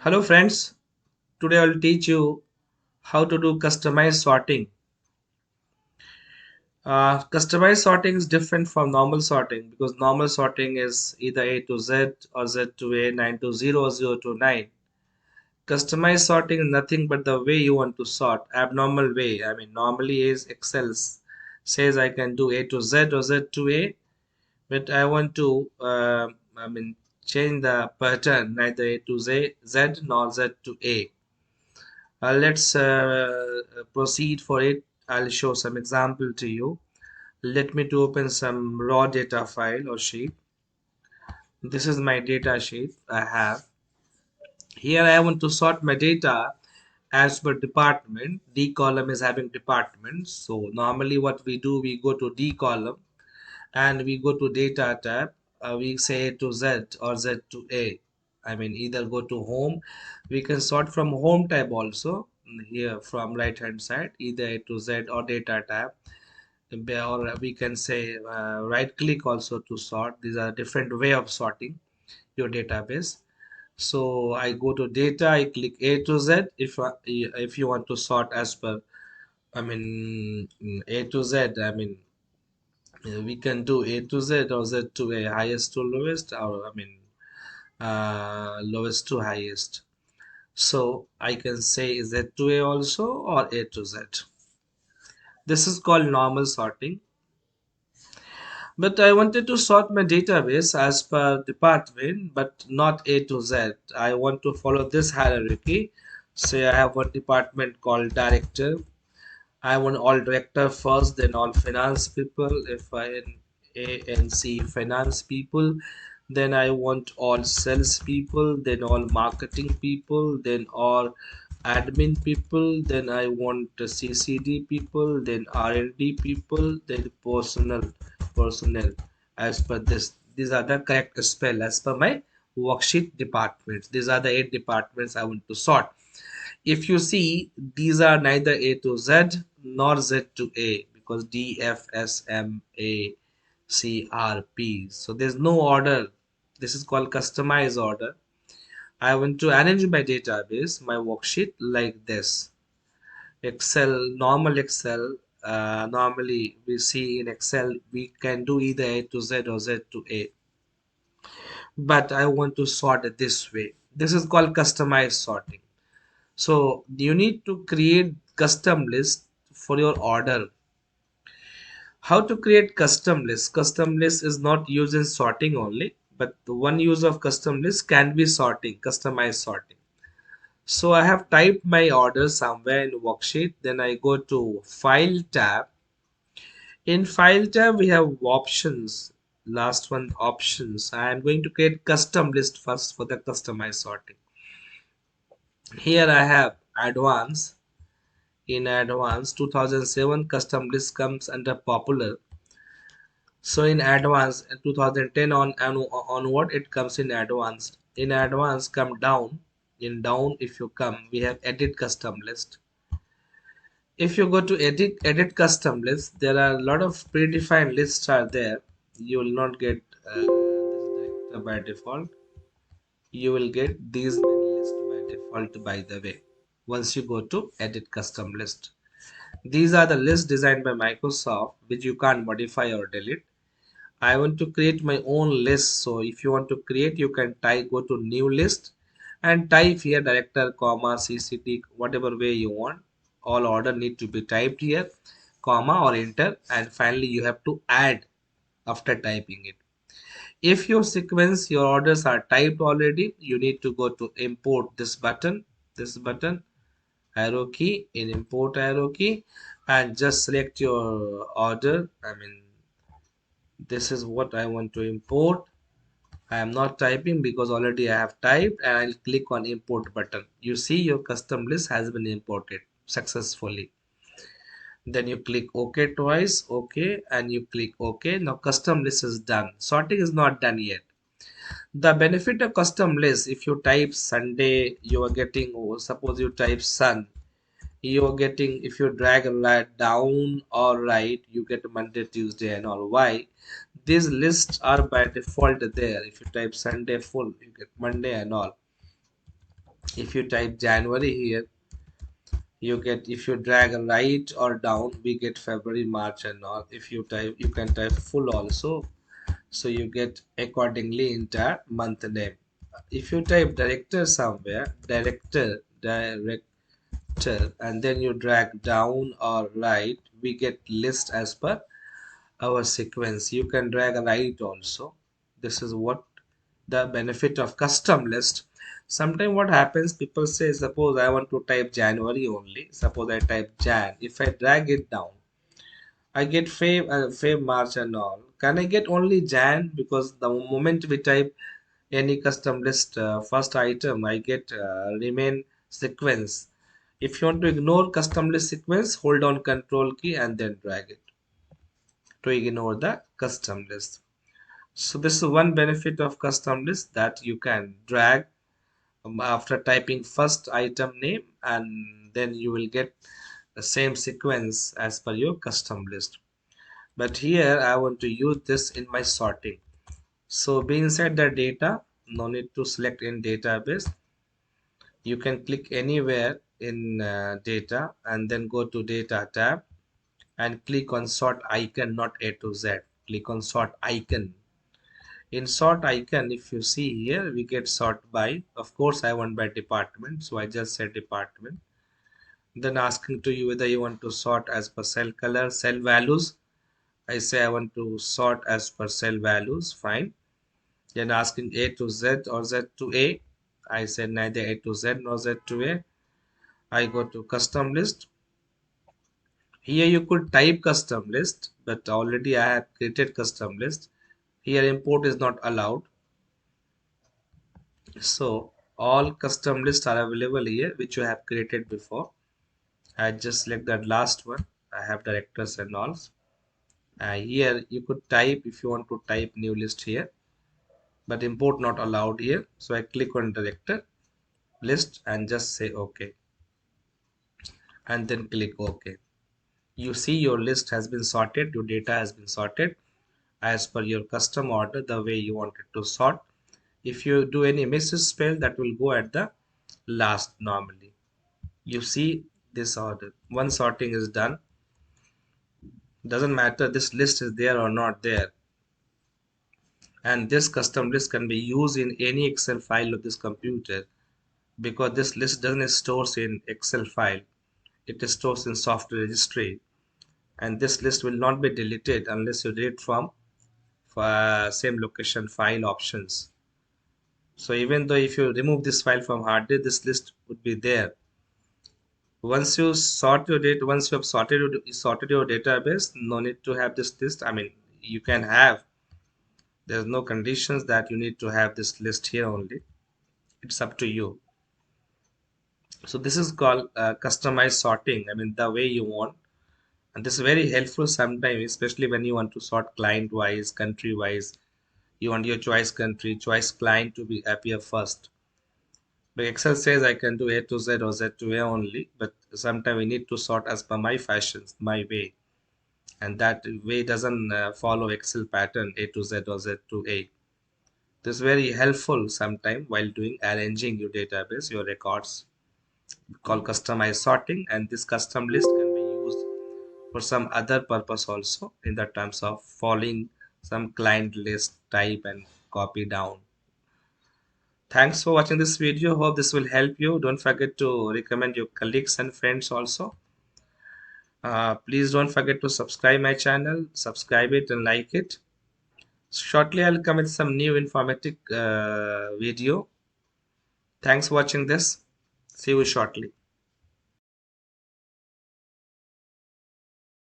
Hello friends, today I'll teach you how to do customized sorting. Customized sorting is different from normal sorting because normal sorting is either A to Z or Z to A, 9 to 0 or 0 to 9. Customized sorting is nothing but the way you want to sort, abnormal way. Normally is Excel says I can do A to Z or Z to A, but I want to change the pattern, neither A to Z nor Z to A. Let's proceed for it. I'll show some example to you. Let me to open some raw data file or sheet. This is my data sheet I have. Here I want to sort my data as per department. D column is having departments. So normally what we do, we go to D column and we go to data tab. We say A to Z or Z to A. Either go to home. We can sort from home tab also here from right hand side, either A to Z or data tab. Or we can say right click also to sort. These are different way of sorting your database. So I go to data, I click A to Z. If you want to sort as per, A to Z. We can do A to Z or Z to A, highest to lowest, or lowest to highest. So I can say Z to A also or A to Z. This is called normal sorting. But I wanted to sort my database as per department, but not A to Z. I want to follow this hierarchy. Say I have one department called director. I want all director first, then all finance people. If I in A and C finance people, then I want all sales people, then all marketing people, then all admin people, then I want the CCD people, then R&D people, then personnel. As per this, these are the correct spell as per my worksheet departments. These are the 8 departments I want to sort. If you see, these are neither A to Z nor Z to A because D, F, S, M, A, C, R, P. So there's no order. This is called customized order. I want to arrange my database, my worksheet like this. Excel. Normally we see in Excel we can do either A to Z or Z to A. But I want to sort it this way. This is called customized sorting. So you need to create custom list for your order. How to create custom list? Custom list is not used in sorting only, but the one use of custom list can be sorting, customized sorting. So I have typed my order somewhere in worksheet. Then I go to file tab. In file tab we have options. Last one, options. I am going to create custom list first for the customized sorting. Here I have advanced. In advanced 2007 custom list comes under popular. So in advanced 2010 onward it comes in advanced. In advanced come down. In down if you come we have edit custom list. If you go to edit custom list, there are a lot of predefined lists are there. You will not get this director by default. You will get these many lists by default, by the way, once you go to edit custom list. These are the lists designed by Microsoft which you can't modify or delete. I want to create my own list. So if you want to create, you can type, go to new list and type here director, comma, CCT, whatever way you want. All order need to be typed here, comma or enter, and finally you have to add after typing it. If your sequence, your orders are typed already, you need to go to import this button, arrow key in import arrow key, and just select your order. This is what I want to import. I am not typing because already I have typed, and I'll click on import button. You see your custom list has been imported successfully. Then you click OK twice, OK, and you click OK. Now custom list is done. Sorting is not done yet. The benefit of custom list, if you type Sunday, you are getting, suppose you type sun, you're getting, if you drag a right down or right, you get Monday, Tuesday, and all. Why? These lists are by default there. If you type Sunday full, you get Monday and all. If you type January here, you get, if you drag right or down, we get February, March and all. If you type, you can type full also, so you get accordingly entire month name. If you type director somewhere, director, and then you drag down or right, we get list as per our sequence. You can drag a right also. This is what the benefit of custom list. Sometimes what happens, people say, suppose I want to type January only, suppose I type Jan, if I drag it down, I get Feb, March and all. Can I get only Jan? Because the moment we type any custom list first item, I get remain sequence. If you want to ignore custom list sequence, hold on control key and then drag it to ignore the custom list. So this is one benefit of custom list, that you can drag after typing first item name, and then you will get the same sequence as per your custom list. But here I want to use this in my sorting. So be inside the data, no need to select in database. You can click anywhere in data and then go to data tab and click on sort icon, not A to Z. Click on sort icon. In sort icon, if you see here, we get sort by. Of course, I want by department, so I just said department. Then asking to you whether you want to sort as per cell color, cell values. I say I want to sort as per cell values. Fine. Then asking A to Z or Z to A. I said neither A to Z nor Z to A. I go to custom list. Here you could type custom list, but already I have created custom list. Here import is not allowed. So all custom lists are available here, which you have created before. I just select that last one. I have directors and all. Here you could type if you want to type new list here, but import not allowed here. So I click on director list and just say OK, and then click OK. You see your list has been sorted, your data has been sorted as per your custom order, the way you want it to sort. If you do any misspell, that will go at the last normally. You see this order. One sorting is done. Doesn't matter this list is there or not there. And this custom list can be used in any Excel file of this computer, because this list doesn't stores in Excel file. It stores in software registry. And this list will not be deleted unless you delete from same location file options. So even though if you remove this file from hard disk, this list would be there. Once you sort your data, once you have sorted your database, no need to have this list. I mean, you can have, there's no conditions that you need to have this list here only. It's up to you. So this is called customized sorting. I mean, the way you want. And this is very helpful sometimes, especially when you want to sort client wise, country wise. You want your choice country, choice client to be appear first. But Excel says I can do A to Z or Z to A only, but sometimes we need to sort as per my fashions, my way. And that way doesn't follow Excel pattern A to Z or Z to A. This is very helpful sometime while doing arranging your database, your records, called customized sorting, and this custom list can be used for some other purpose also in the terms of following some client list type and copy down. Thanks for watching this video. Hope this will help you. Don't forget to recommend your colleagues and friends also. Please don't forget to subscribe my channel, subscribe it and like it. Shortly I'll come with some new informative video. Thanks for watching this. See you shortly.